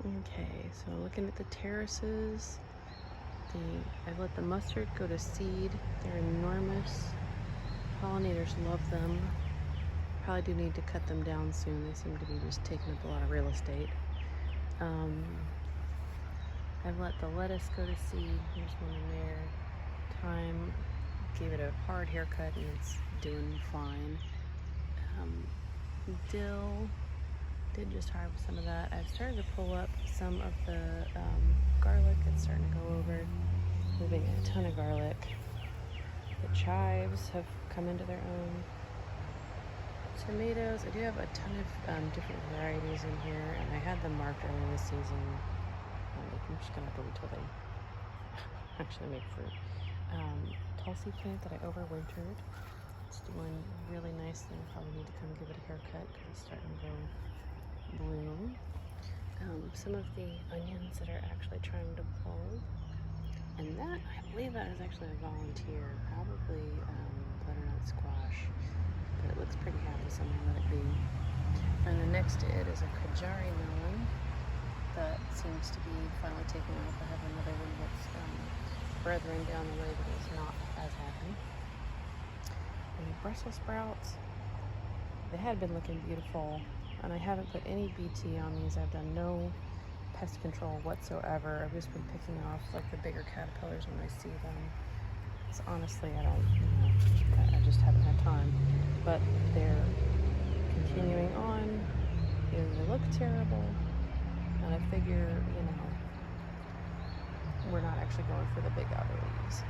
Okay, so looking at the terraces, I've let the mustard go to seed. They're enormous. Pollinators love them. Probably do need to cut them down soon. They seem to be just taking up a lot of real estate. I've let the lettuce go to seed. There's one in there. Thyme, gave it a hard haircut and it's doing fine. Dill, did just harvest some of that. I've started to pull up some of the garlic. It's starting to go over. Moving a ton of garlic. The chives have come into their own. Tomatoes, I do have a ton of different varieties in here, and I had them marked earlier this season. I'm just gonna have to wait till they actually make fruit. Tulsi plant that I overwintered. It's doing really nicely. I probably need to come give it a haircut because it's starting to go bloom. Some of the onions that are actually trying to pull. And that, I believe that is actually a volunteer, probably butternut squash. But it looks pretty happy, so I'm gonna let it be. And then next to it is a Kajari melon that seems to be finally taking off. I have another one that's brethren down the way that is not as happy. And the Brussels sprouts, they had been looking beautiful, and I haven't put any BT on these. I've done no pest control whatsoever. I've just been picking off like the bigger caterpillars when I see them. It's honestly, I just haven't had time. But they're continuing on. They look terrible, and I figure, we're not actually going for the big outer leaves.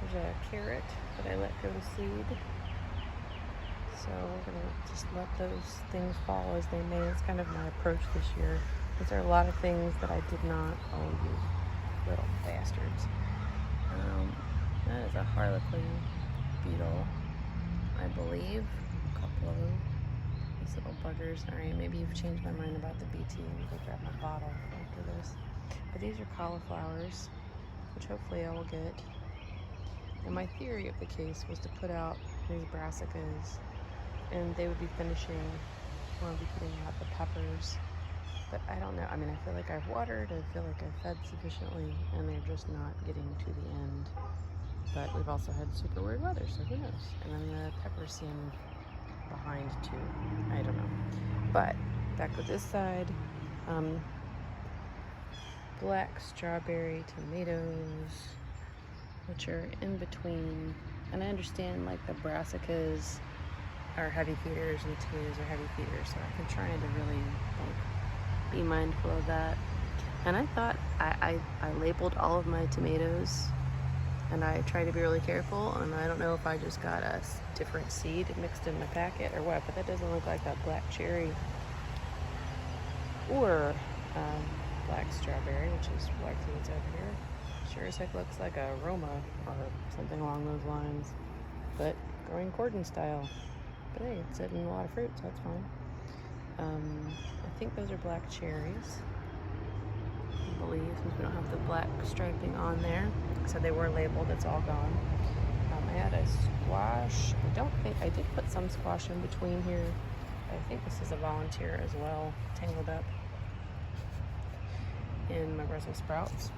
There's a carrot that I let go to seed. So we're going to just let those things fall as they may. It's kind of my approach this year. Because there are a lot of things that I did not, you little bastards. That is a harlequin beetle, I believe. A couple of them. These little buggers. Alright, maybe you've changed my mind about the BT and go grab my bottle after this. But these are cauliflowers, which hopefully I will get. And my theory of the case was to put out these brassicas, and they would be finishing, or I'll be putting out the peppers. But I don't know. I mean, I feel like I've watered, I feel like I've fed sufficiently, and they're just not getting to the end. But we've also had super weird weather, so who knows? And then the peppers seem behind too. I don't know. But back with this side, black strawberry tomatoes, which are in between. And I understand like the brassicas are heavy feeders and the tomatoes are heavy feeders, so I've been trying to really be mindful of that. And I thought I labeled all of my tomatoes, and I try to be really careful, and I don't know if I just got a different seed mixed in my packet or what, but that doesn't look like that black cherry or black strawberry, which is what it's over here. Sure as heck looks like a Roma or something along those lines, but growing cordon style. But hey, it's in a lot of fruit, so that's fine. I think those are black cherries, I believe, since we don't have the black striping on there. So they were labeled, it's all gone. I had a squash. I did put some squash in between here. I think this is a volunteer as well, tangled up in my Brussels sprouts.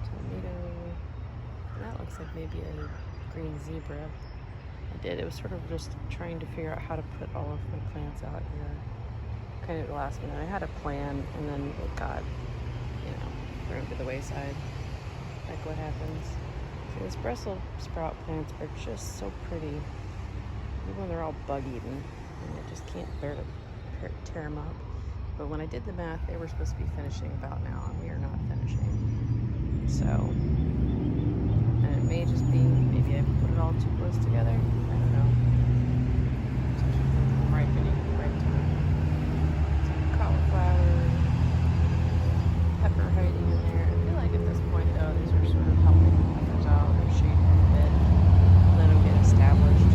Tomato. That looks like maybe a green zebra. It was sort of just trying to figure out how to put all of my plants out here kind of at the last minute. I had a plan, and then it got, thrown to the wayside, like what happens. So these Brussels sprout plants are just so pretty, even when they're all bug-eaten, and I just can't bear to tear them up. But when I did the math, they were supposed to be finishing about now, and we are not finishing. So, and it may just be, maybe I put it all too close together. I don't know. It's ripening at the right time. Some cauliflower, pepper hiding in there. I feel like at this point, these are sort of helping the peppers out. They're shading a bit. Let them get established.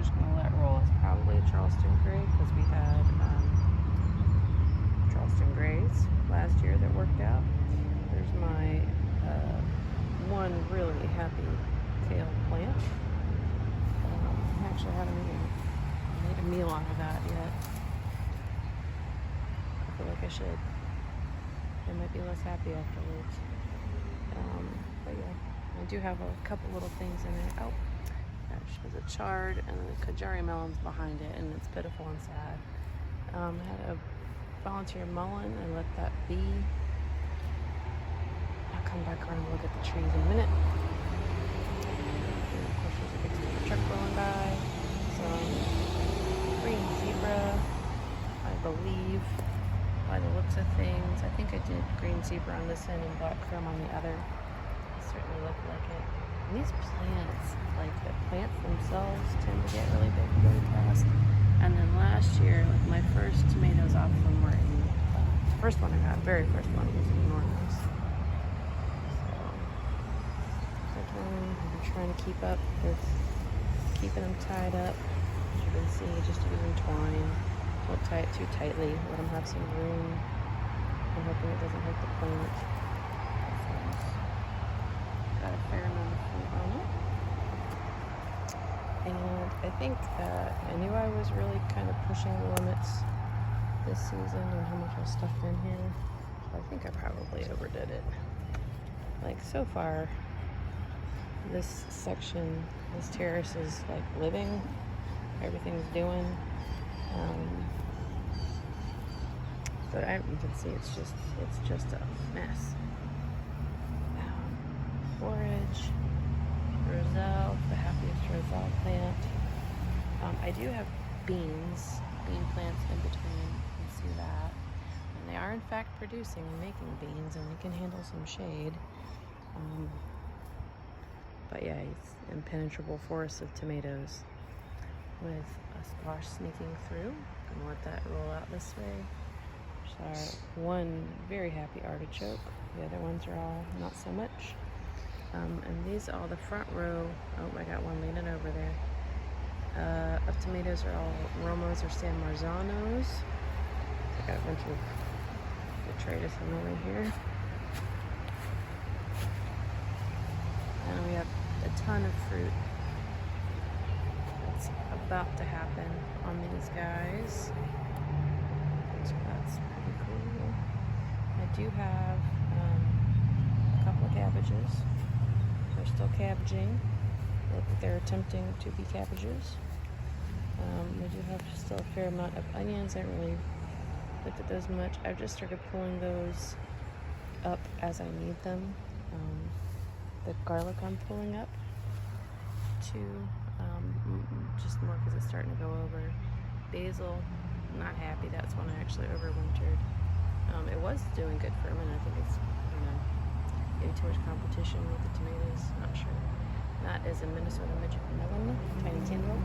just gonna let roll. It's probably a Charleston gray because we had Charleston grays last year that worked out. There's my one really happy kale plant. I actually haven't even made a meal out of that yet. I feel like I should. It might be less happy afterwards. But yeah, I do have a couple little things in it. Oh, gosh, there's a chard and the Kajari melons behind it, and it's pitiful and sad. I had a volunteer mullein and let that be. I'll come back around and look at the trees in a minute. And of course, there's a big truck rolling by. Some green zebra, I believe, by the looks of things. I think I did green zebra on this end and black crumb on the other. They certainly look like it. And these plants, like the plants themselves, tend to get really big really fast. And then last year, like my first tomatoes off them were in, the first one I got, very first one was enormous. So, again, I'm trying to keep up with keeping them tied up. As you can see, just using twine. Don't tie it too tightly. Let them have some room. I'm hoping it doesn't hurt the plant. Got a fair amount of fruit on it. And I think that I knew I was really kind of pushing the limits this season on how much I stuffed in here. I think I probably overdid it. Like so far, this section, this terrace is like living. Everything's doing. But you can see it's just a mess. Forage, roselle, the happiest roselle plant. I do have bean plants in between. You can see that. And they are in fact producing and making beans, and they can handle some shade. But yeah, it's impenetrable forest of tomatoes with a squash sneaking through. I'm gonna let that roll out this way. There's our one very happy artichoke. The other ones are all not so much. And these are all the front row. Oh, I got one leaning over there. Of tomatoes are all Romos or San Marzanos. I got a bunch of Terraces over here. And we have a ton of fruit that's about to happen on these guys. So that's pretty cool. I do have a couple of cabbages. They're still cabbaging. Look like they're attempting to be cabbages. We do have still a fair amount of onions. I haven't really looked at those much. I've just started pulling those up as I need them. The garlic I'm pulling up too, just more because it's starting to go over. Basil, not happy. That's one I actually overwintered. It was doing good for a minute. I think it's, maybe too much competition with the tomatoes. Not sure. That is a Minnesota midget melon, tiny tin roll.